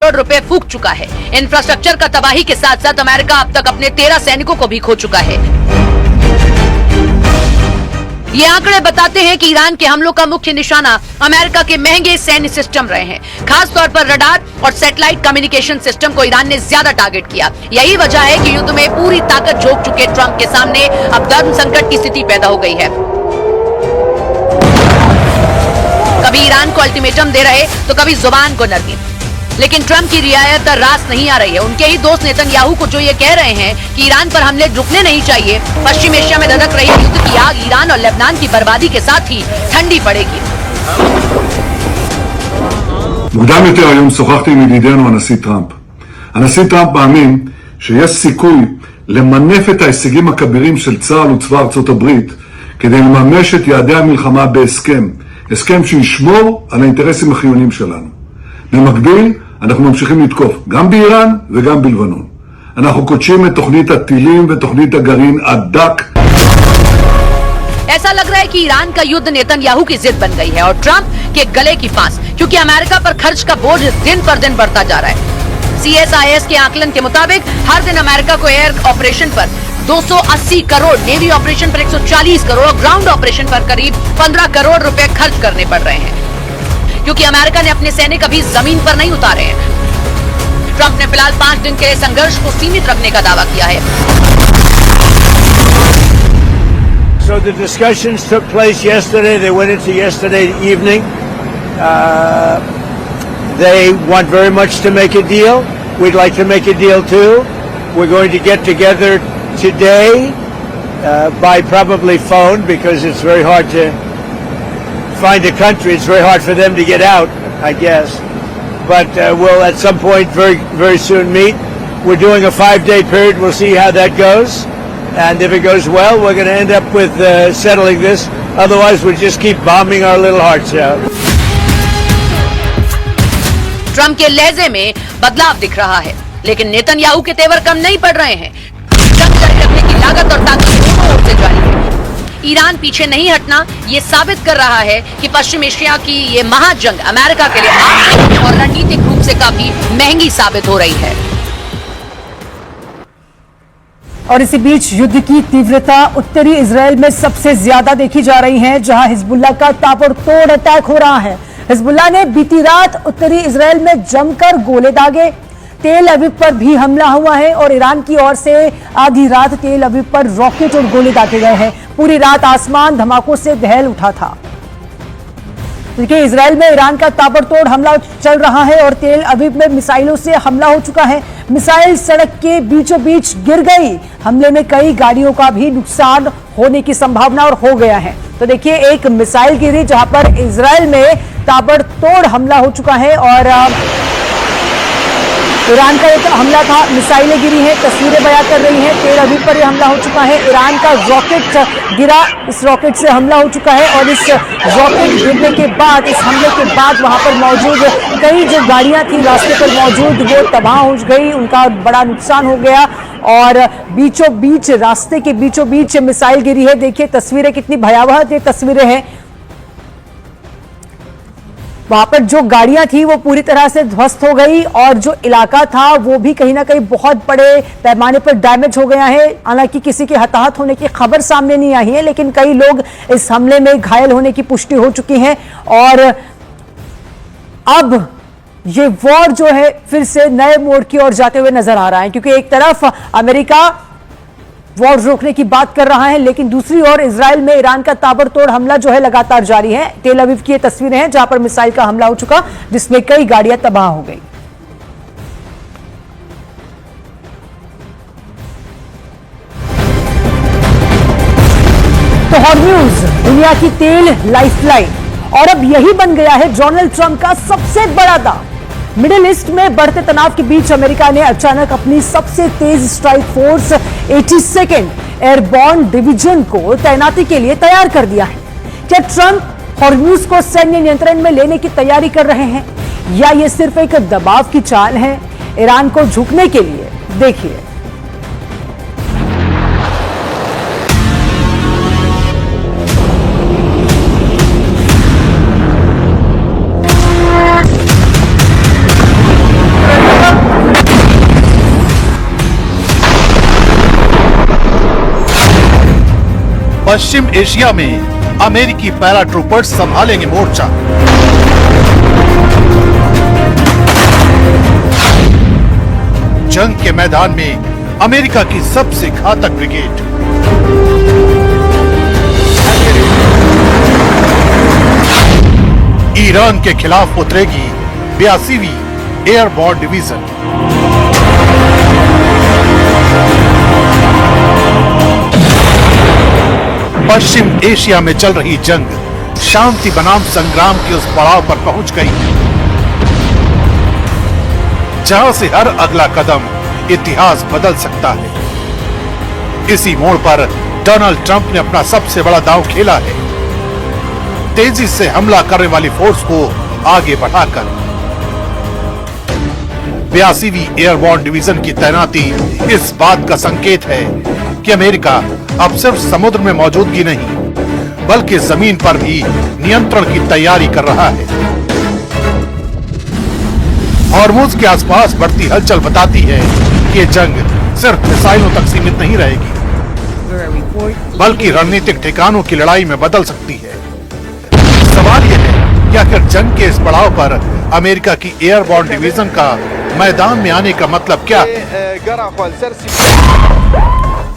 करोड़ रुपए फूंक चुका है। इंफ्रास्ट्रक्चर का तबाही के साथ साथ अमेरिका अब तक अपने 13 सैनिकों को भी खो चुका है। ये आंकड़े बताते हैं कि ईरान के हमलों का मुख्य निशाना अमेरिका के महंगे सैन्य सिस्टम रहे हैं। खास तौर पर रडार और सैटेलाइट कम्युनिकेशन सिस्टम को ईरान ने ज्यादा टारगेट किया। यही वजह है कि युद्ध में पूरी ताकत झोंक चुके ट्रंप के सामने अब धर्म संकट की स्थिति पैदा हो गई है। कभी ईरान को अल्टीमेटम दे रहे तो कभी जुबान को नरमी, लेकिन ट्रंप की रियायत रास नहीं आ रही है। उनके ही दोस्त नेतन्याहू को जो ये कह रहे हैं कि ईरान पर हमले रुकने नहीं चाहिए, पश्चिम एशिया में धधक रही युद्ध की आग ईरान और लेबनान की बर्बादी के साथ ही ठंडी पड़ेगी। מוקדם יותר היום שוחחתי עם ידידנו הנשיא טראמפ. הנשיא טראמפ מאמין שיש סיכוי למנף את ההישגים הכבירים של צה"ל וצבא ארצות הברית כדי לממש את יעדי המלחמה בהסכם, הסכם שישמור על האינטרסים החיוניים שלנו. במקביל, אנחנו ממשיכים לתקוף גם באיראן וגם בלבנון. אנחנו קודשים את תוכנית הטילים ותוכנית הגרעין הדק. ऐसा लग रहा है कि ईरान का युद्ध नेतन्याहू की जिद बन गई है और ट्रंप के गले की फांस, क्योंकि अमेरिका पर खर्च का बोझ दिन पर दिन बढ़ता जा रहा है। CSIS के आकलन के मुताबिक हर दिन अमेरिका को एयर ऑपरेशन पर 280 करोड़, नेवी ऑपरेशन पर 140 करोड़ और ग्राउंड ऑपरेशन पर करीब 15 करोड़ रुपए खर्च करने पड़ रहे हैं, क्योंकि अमेरिका ने अपने सैनिक अभी जमीन पर नहीं उतारे हैं। ट्रंप ने फिलहाल 5 दिन के संघर्ष को सीमित रखने का दावा किया है। So the discussions took place yesterday. They went into yesterday evening. They want very much to make a deal. We'd like to make a deal too. We're going to get together today by probably phone because it's very hard to find a country. It's very hard for them to get out, I guess. But we'll at some point very soon meet. We're doing a 5-day period. We'll see how that goes. And if it goes well, we're going to end up with settling this. Otherwise, we'll just keep bombing our little hearts out. Trump के लहजे में बदलाव दिख रहा है, लेकिन Netanyahu के तेवर कम नहीं पड़ रहे हैं। जंग जारी रखने की लागत और ताकत दोनों ओर से जारी है। ईरान पीछे नहीं हटना ये साबित कर रहा है कि पश्चिम एशिया की ये महाजंग अमेरिका के लिए आर्थिक और रणनीतिक रूप से काफी महंगी साबित हो रही है। और इसी बीच युद्ध की तीव्रता उत्तरी इजराइल में सबसे ज्यादा देखी जा रही है, जहां हिजबुल्लाह का ताबड़तोड़ अटैक हो रहा है। हिजबुल्लाह ने बीती रात उत्तरी इजराइल में जमकर गोले दागे। तेल अवीव पर भी हमला हुआ है और ईरान की ओर से आधी रात तेल अवीव पर रॉकेट और गोले दागे गए हैं। पूरी रात आसमान धमाकों से दहल उठा था। देखिए, इजराइल में ईरान का ताबड़तोड़ हमला चल रहा है और तेल अवीव में मिसाइलों से हमला हो चुका है। मिसाइल सड़क के बीचों बीच गिर गई। हमले में कई गाड़ियों का भी नुकसान होने की संभावना और हो गया है। तो देखिए, एक मिसाइल गिरी जहां पर इजराइल में ताबड़तोड़ हमला हो चुका है और ईरान का एक हमला था, मिसाइलें गिरी हैं, तस्वीरें बयां कर रही हैं। तेल अवीव पर यह हमला हो चुका है। ईरान का रॉकेट गिरा, इस रॉकेट से हमला हो चुका है और इस रॉकेट गिरने के बाद, इस हमले के बाद वहां पर मौजूद कई जो गाड़ियां थी रास्ते पर मौजूद वो तबाह हो गई, उनका बड़ा नुकसान हो गया और बीचों बीच, रास्ते के बीचों बीच मिसाइल गिरी है। देखिए तस्वीरें कितनी भयावह ये तस्वीरें हैं। वहां पर जो गाड़ियां थी वो पूरी तरह से ध्वस्त हो गई और जो इलाका था वो भी कहीं ना कहीं बहुत बड़े पैमाने पर डैमेज हो गया है। हालांकि किसी के हताहत होने की खबर सामने नहीं आई है, लेकिन कई लोग इस हमले में घायल होने की पुष्टि हो चुकी है और अब ये वॉर जो है फिर से नए मोड़ की ओर जाते हुए नजर आ रहा है, क्योंकि एक तरफ अमेरिका वॉर रोकने की बात कर रहा है, लेकिन दूसरी ओर इजराइल में ईरान का ताबड़तोड़ हमला जो है लगातार जारी है। तेल अवीव की ये तस्वीरें हैं जहां पर मिसाइल का हमला हो चुका, जिसमें कई गाड़ियां तबाह हो गई। तो हॉर्म्यूज दुनिया की तेल लाइफलाइन, और अब यही बन गया है डोनाल्ड ट्रंप का सबसे बड़ा दांव। मिडिल ईस्ट में बढ़ते तनाव के बीच अमेरिका ने अचानक अपनी सबसे तेज strike force 82nd airborne division को तैनाती के लिए तैयार कर दिया है। क्या ट्रंप हॉर्म्यूज को सैन्य नियंत्रण में लेने की तैयारी कर रहे हैं या यह सिर्फ एक दबाव की चाल है ईरान को झुकने के लिए? देखिए। पश्चिम एशिया में अमेरिकी पैराट्रूपर्स संभालेंगे मोर्चा। जंग के मैदान में अमेरिका की सबसे घातक ब्रिगेड। ईरान के खिलाफ उतरेगी 82वीं एयरबॉर्न डिवीजन। पश्चिम एशिया में चल रही जंग शांति बनाम संग्राम के उस पड़ाव पर पहुंच गई जहां से हर अगला कदम इतिहास बदल सकता है। इसी मोड़ पर डोनाल्ड ट्रंप ने अपना सबसे बड़ा दांव खेला है, तेजी से हमला करने वाली फोर्स को आगे बढ़ाकर। 82वीं एयरबॉर्न डिवीजन की तैनाती इस बात का संकेत है कि अमेरिका अब सिर्फ समुद्र में मौजूदगी नहीं बल्कि जमीन पर भी नियंत्रण की तैयारी कर रहा है। हॉर्मुज के आसपास बढ़ती हलचल बताती है कि ये जंग सिर्फ मिसाइलों तक सीमित नहीं रहेगी बल्कि रणनीतिक ठिकानों की लड़ाई में बदल सकती है। सवाल यह है कि आखिर जंग के इस पड़ाव पर अमेरिका की एयरबॉर्न डिवीजन का मैदान में आने का मतलब क्या है?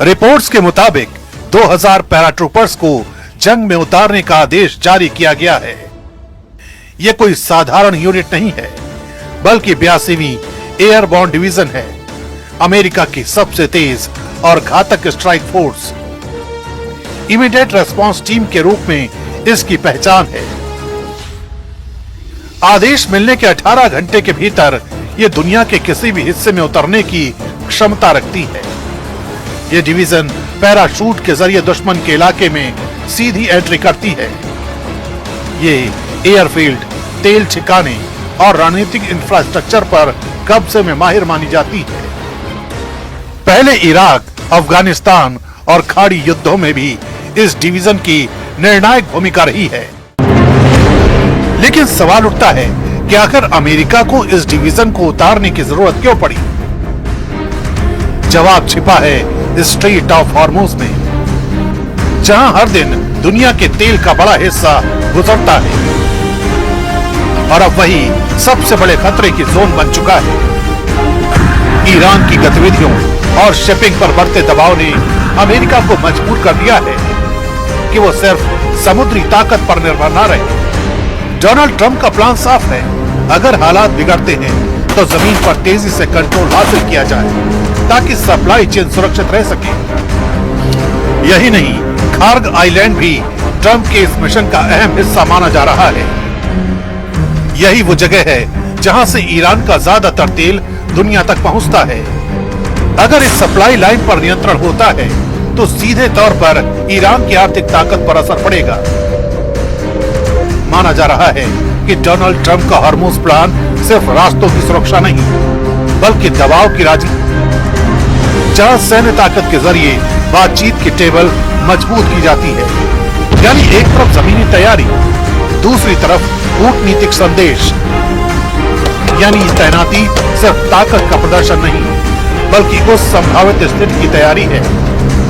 रिपोर्ट्स के मुताबिक 2000 पैराट्रूपर्स को जंग में उतारने का आदेश जारी किया गया है। यह कोई साधारण यूनिट नहीं है बल्कि 82वीं एयरबॉर्न डिवीजन है, अमेरिका की सबसे तेज और घातक strike force. Immediate response team के रूप में इसकी पहचान है। आदेश मिलने के 18 घंटे के भीतर यह दुनिया के किसी भी हिस्से में उतरने की क्षमता रखती है। यह डिवीजन पैराशूट के जरिए दुश्मन के इलाके में सीधी एंट्री करती है। ये एयरफील्ड, तेल ठिकाने और रणनीतिक इंफ्रास्ट्रक्चर पर कब्जे में माहिर मानी जाती है। पहले इराक, अफगानिस्तान और खाड़ी युद्धों में भी इस डिवीजन की निर्णायक भूमिका रही है। लेकिन सवाल उठता है कि आखिर अमेरिका को इस डिवीजन को उतारने की जरूरत क्यों पड़ी? जवाब छिपा है स्ट्रेट ऑफ हॉर्मुज में, जहां हर दिन दुनिया के तेल का बड़ा हिस्सा गुजरता है और अब वही सबसे बड़े खतरे की जोन बन चुका है। ईरान की गतिविधियों और शिपिंग पर बढ़ते दबाव ने अमेरिका को मजबूर कर दिया है कि वो सिर्फ समुद्री ताकत पर निर्भर न रहे। डोनाल्ड ट्रंप का प्लान साफ है, अगर हालात बिगड़ते हैं तो जमीन पर तेजी से कंट्रोल हासिल किया जाए ताकि सप्लाई चेन सुरक्षित रह सके। यही नहीं, खार्ग आइलैंड भी ट्रंप के इस मिशन का अहम हिस्सा माना जा रहा है। यही वो जगह है जहां से ईरान का ज्यादातर तेल दुनिया तक पहुंचता है। अगर इस सप्लाई लाइन पर नियंत्रण होता है तो सीधे तौर पर ईरान की आर्थिक ताकत पर असर पड़ेगा। माना जा रहा है कि डोनाल्ड ट्रंप का हॉर्मुज प्लान सिर्फ रास्तों की सुरक्षा नहीं बल्कि दबाव की राजनीति, जहां सैन्य ताकत के जरिए बातचीत की टेबल मजबूत की जाती है। यानी एक तरफ जमीनी तैयारी, दूसरी तरफ कूटनीतिक संदेश। यानी तैनाती सिर्फ ताकत का प्रदर्शन नहीं बल्कि उस संभावित स्थिति की तैयारी है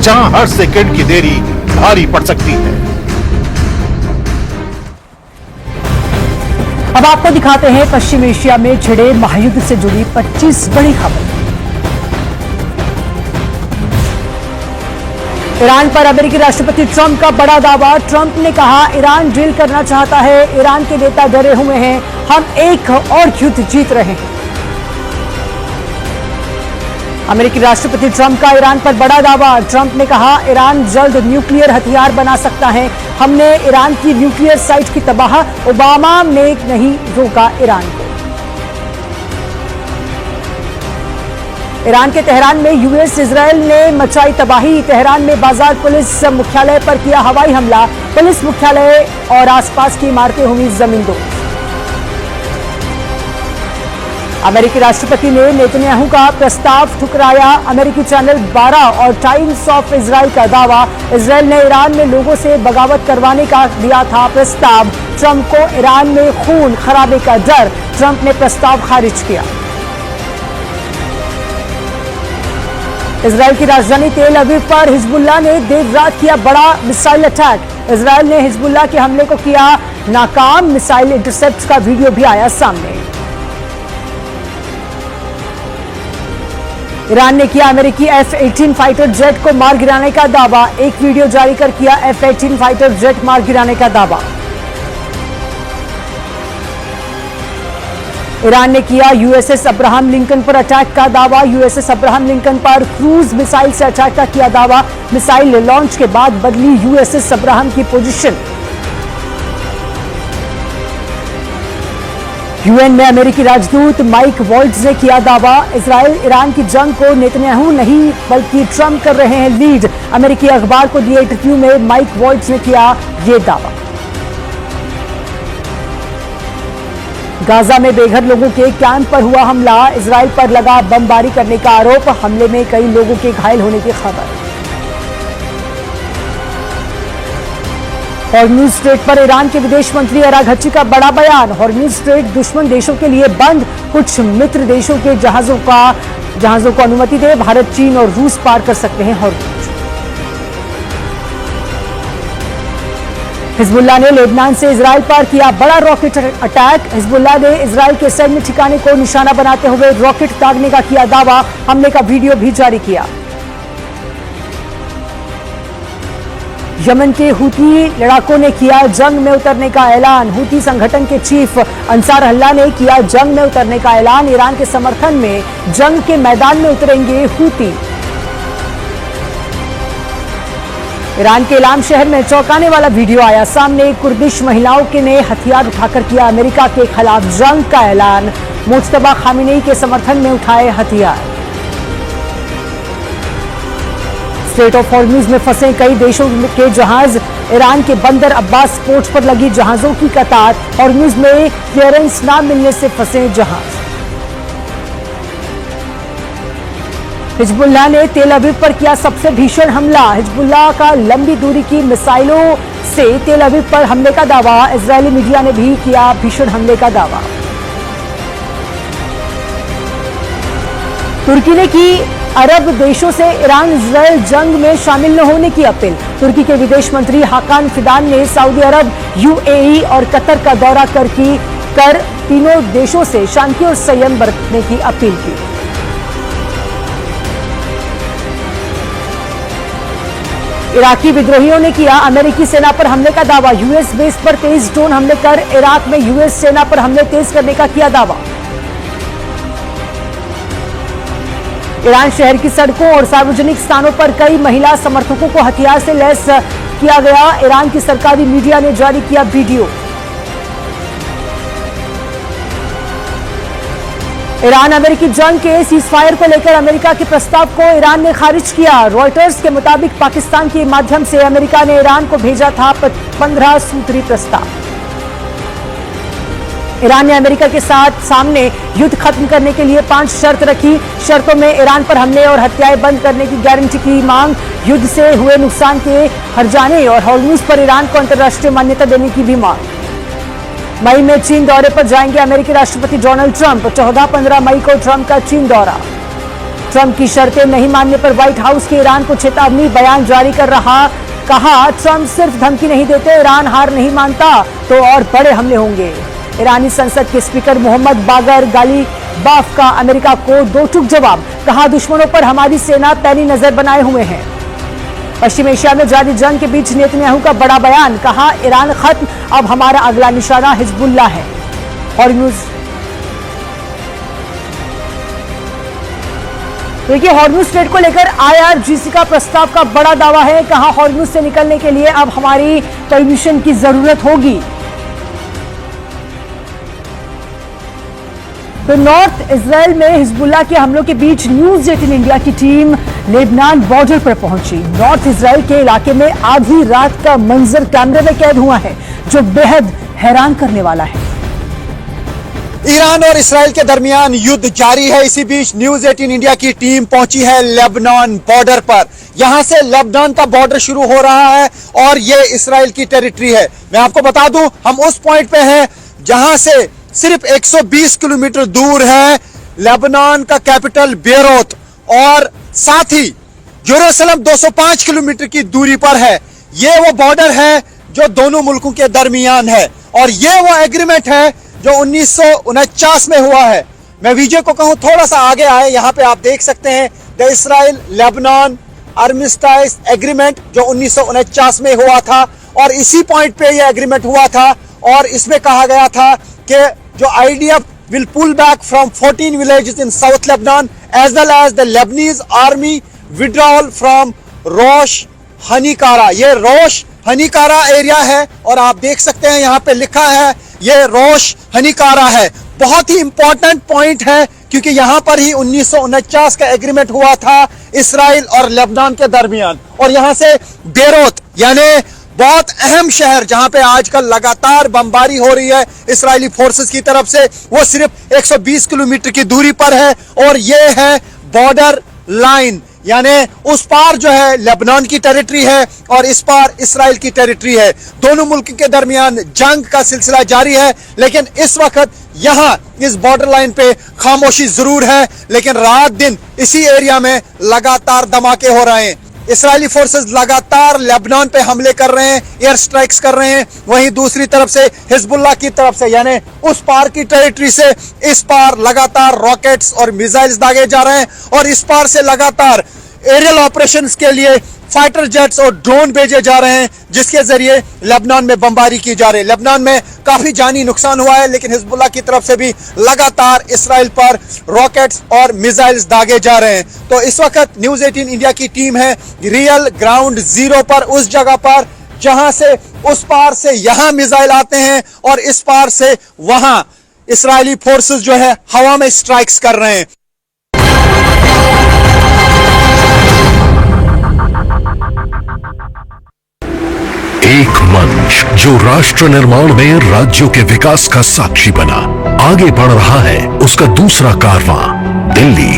जहां हर सेकंड की देरी भारी पड़ सकती है। अब आपको दिखाते हैं पश्चिम एशिया में छिड़े महायुद्ध से जुड़ी 25 बड़ी खबर। ईरान पर अमेरिकी राष्ट्रपति ट्रंप का बड़ा दावा। ट्रंप ने कहा ईरान ड्रिल करना चाहता है, ईरान के नेता डरे हुए हैं, हम एक और युद्ध जीत रहे हैं। अमेरिकी राष्ट्रपति ट्रंप का ईरान पर बड़ा दावा। ट्रंप ने कहा ईरान जल्द न्यूक्लियर हथियार बना सकता है, हमने ईरान की न्यूक्लियर साइट की तबाह, ओबामा ने नहीं रोका ईरान को। ईरान के तेहरान में यूएस इजरायल ने मचाई तबाही। तेहरान में बाजार पुलिस मुख्यालय पर किया हवाई हमला, पुलिस मुख्यालय और आसपास की इमारतें हुई जमींदोज। अमेरिकी राष्ट्रपति ने नेतन्याहू का प्रस्ताव ठुकराया। अमेरिकी चैनल 12 और टाइम्स ऑफ इजराइल का दावा, इजरायल ने ईरान में लोगों से बगावत करवाने का दिया था प्रस्ताव। ट्रंप को ईरान में खून खराबे का डर, ट्रंप ने प्रस्ताव खारिज किया। इजराइल की राजधानी तेल अवीव पर हिजबुल्लाह ने देर रात किया बड़ा मिसाइल अटैक। इजराइल ने हिजबुल्लाह के हमले को किया नाकाम। मिसाइल इंटरसेप्ट का वीडियो भी आया सामने। ईरान ने किया अमेरिकी F-18 फाइटर जेट को मार गिराने का दावा। एक वीडियो जारी कर किया F-18 फाइटर जेट मार गिराने का दावा। ईरान ने किया USS अब्राहम लिंकन पर अटैक का दावा। USS अब्राहम लिंकन पर क्रूज मिसाइल से अटैक का किया दावा। मिसाइल लॉन्च के बाद बदली USS अब्राहम की पोजीशन। यूएन में अमेरिकी राजदूत माइक वॉल्ट्ज ने किया दावा। इजराइल ईरान की जंग को नेतन्याहू नहीं बल्कि ट्रंप कर रहे हैं लीड। अमेरिकी अखबार को दिए इंटरव्यू में माइक वॉल्ट्ज ने किया ये दावा। गाजा में बेघर लोगों के कैंप पर हुआ हमला। इजराइल पर लगा बमबारी करने का आरोप। हमले में कई लोगों के घायल होने की खबर। हॉर्मुज स्ट्रेट पर ईरान के विदेश मंत्री अराघची का बड़ा बयान। हॉर्मुज स्ट्रेट दुश्मन देशों के लिए बंद। कुछ मित्र देशों के जहाजों को अनुमति दे। भारत, चीन और रूस पार कर सकते हैं हॉर्मुज। हिजबुल्लाह ने लेबनान से इजराइल पर किया बड़ा रॉकेट अटैक। हिजबुल्लाह ने इजराइल के सैन्य ठिकाने को निशाना बनाते हुए रॉकेट दागने का किया दावा। हमले का वीडियो भी जारी किया। यमन के हूती लड़ाकों ने किया जंग में उतरने का ऐलान। हूती संगठन के चीफ अंसार अल्लाह ने किया जंग में उतरने का ऐलान। ईरान के समर्थन में जंग के मैदान में उतरेंगे हूती। ईरान के इलाम शहर में चौंकाने वाला वीडियो आया सामने। कुर्दिश महिलाओं के ने हथियार उठाकर किया अमेरिका के खिलाफ जंग का ऐलान। मुज्तबा खामेनी के समर्थन में उठाए हथियार। स्ट्रेट ऑफ हॉर्मुज में फंसे कई देशों के जहाज। ईरान के बंदर अब्बास पोर्ट पर लगी जहाजों की कतार। हॉर्मुज में क्लियरेंस न मिलने से फंसे जहाज। हिजबुल्लाह ने तेल अवीव पर किया सबसे भीषण हमला। हिजबुल्लाह का लंबी दूरी की मिसाइलों से तेल अवीव पर हमले का दावा। इजरायली मीडिया ने भी किया भीषण हमले का दावा। तुर्की ने की अरब देशों से ईरान इजरायल जंग में शामिल न होने की अपील। तुर्की के विदेश मंत्री हाकान फिदान ने सऊदी अरब, UAE और कतर का दौरा कर तीनों देशों से शांति और संयम बरतने की अपील की। इराकी विद्रोहियों ने किया अमेरिकी सेना पर हमले का दावा। यूएस बेस पर तेज ड्रोन हमले कर इराक में यूएस सेना पर हमले तेज करने का किया दावा। ईरान शहर की सड़कों और सार्वजनिक स्थानों पर कई महिला समर्थकों को हथियार से लैस किया गया। ईरान की सरकारी मीडिया ने जारी किया वीडियो। ईरान अमेरिकी जंग के सीजफायर को लेकर अमेरिका के प्रस्ताव को ईरान ने खारिज किया। रॉयटर्स के मुताबिक पाकिस्तान के माध्यम से अमेरिका ने ईरान को भेजा था 15 सूत्री प्रस्ताव। ईरान ने अमेरिका के साथ सामने युद्ध खत्म करने के लिए 5 शर्त रखी। शर्तों में ईरान पर हमले और हत्याएं बंद करने की गारंटी की मांग, युद्ध से हुए नुकसान के हर्जाने और हॉर्मुज पर ईरान को अंतर्राष्ट्रीय मान्यता देने की भी मांग। मई में चीन दौरे पर जाएंगे अमेरिकी राष्ट्रपति डोनाल्ड ट्रंप। 14-15 मई को ट्रंप का चीन दौरा। ट्रंप की शर्तें नहीं मानने पर व्हाइट हाउस के ईरान को चेतावनी, बयान जारी कर रहा। कहा, ट्रंप सिर्फ धमकी नहीं देते, ईरान हार नहीं मानता तो और बड़े हमले होंगे। ईरानी संसद के स्पीकर मोहम्मद बागर गालिबाफ का अमेरिका को दो टूक जवाब। कहा, दुश्मनों पर हमारी सेना पैनी नजर बनाए हुए है। पश्चिम एशिया में जारी जंग के बीच नेतन्याहू का बड़ा बयान। कहा, ईरान खत्म, अब हमारा अगला निशाना हिजबुल्लाह है। हॉर्मुज देखिए, हॉर्मुज स्ट्रेट को लेकर IRGC का प्रस्ताव का बड़ा दावा है। कहा, हॉर्मुज से निकलने के लिए अब हमारी परमिशन की जरूरत होगी। तो नॉर्थ इजराइल में हिजबुल्लाह के हमलों के बीच न्यूज 18 इंडिया की टीम लेबनान बॉर्डर पर पहुंची। नॉर्थ इजराइल के इलाके में आधी रात का मंजर कैमरे में कैद हुआ है, जो बेहद हैरान करने वाला है। ईरान और इस्राइल के दरमियान युद्ध जारी है। इसी बीच न्यूज 18 इंडिया की टीम पहुंची है लेबनान बॉर्डर पर। यहां से लेबनान का बॉर्डर शुरू हो रहा है और ये इस्राइल की टेरिटरी है। मैं आपको बता दूं, हम उस पॉइंट पे हैं जहां से सिर्फ 120 किलोमीटर दूर है लेबनान का कैपिटल बेरूत और साथ ही यरूशलेम 205 किलोमीटर की दूरी पर है। ये वो बॉर्डर है जो दोनों मुल्कों के दरमियान है और ये वो एग्रीमेंट है जो 1949 में हुआ है। मैं विजय को कहूं थोड़ा सा आगे आए, यहाँ पे आप देख सकते हैं द इसराइल लेबनान आर्मिस्टाइज एग्रीमेंट जो 1949 में हुआ था और इसी पॉइंट पे ये एग्रीमेंट हुआ था और इसमें कहा गया था कि जो IDF will pull back from 14 villages in South Lebanon as well as the Lebanese army withdrawal from Rosh Hanikara। ये रोश हनीकारा एरिया है और आप देख सकते हैं यहाँ पे लिखा है ये रोश हनीकारा है। बहुत ही इंपॉर्टेंट पॉइंट है क्योंकि यहाँ पर ही 1949 का एग्रीमेंट हुआ था इसराइल और लेबनान के दरमियान और यहाँ से बेरूत यानी बहुत अहम शहर जहां पे आजकल लगातार बमबारी हो रही है इस्राएली फोर्सेस की तरफ से, वो सिर्फ 120 किलोमीटर की दूरी पर है और ये है बॉर्डर लाइन यानी उस पार जो है लेबनान की टेरिटरी है और इस पार इसराइल की टेरिटरी है। दोनों मुल्क के दरमियान जंग का सिलसिला जारी है लेकिन इस वक्त यहां इस बॉर्डर लाइन पे खामोशी जरूर है लेकिन रात दिन इसी एरिया में लगातार धमाके हो रहे हैं। इसराइली फोर्सेस लगातार लेबनान पे हमले कर रहे हैं, एयर स्ट्राइक्स कर रहे हैं। वहीं दूसरी तरफ से हिजबुल्लाह की तरफ से यानी उस पार की टेरिटरी से इस पार लगातार रॉकेट्स और मिसाइल्स दागे जा रहे हैं और इस पार से लगातार एरियल ऑपरेशंस के लिए फाइटर जेट्स और ड्रोन भेजे जा रहे हैं जिसके जरिए लेबनान में बमबारी की जा रही है। लेबनान में काफी जानी नुकसान हुआ है लेकिन हिजबुल्लाह की तरफ से भी लगातार इसराइल पर रॉकेट्स और मिसाइल्स दागे जा रहे हैं। तो इस वक्त न्यूज़ 18 इंडिया की टीम है रियल ग्राउंड जीरो पर, उस जगह पर जहां से उस पार से यहां मिसाइल आते हैं और इस पार से वहां इसराइली फोर्सेस जो है हवा में स्ट्राइक्स कर रहे हैं। एक मंच जो राष्ट्र निर्माण में राज्यों के विकास का साक्षी बना, आगे बढ़ रहा है उसका दूसरा कारवां। दिल्ली,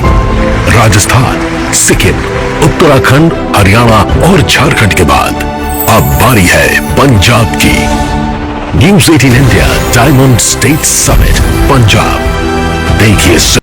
राजस्थान, सिक्किम, उत्तराखंड, हरियाणा और झारखंड के बाद अब बारी है पंजाब की। News 18 India diamond state summit Punjab. देखिए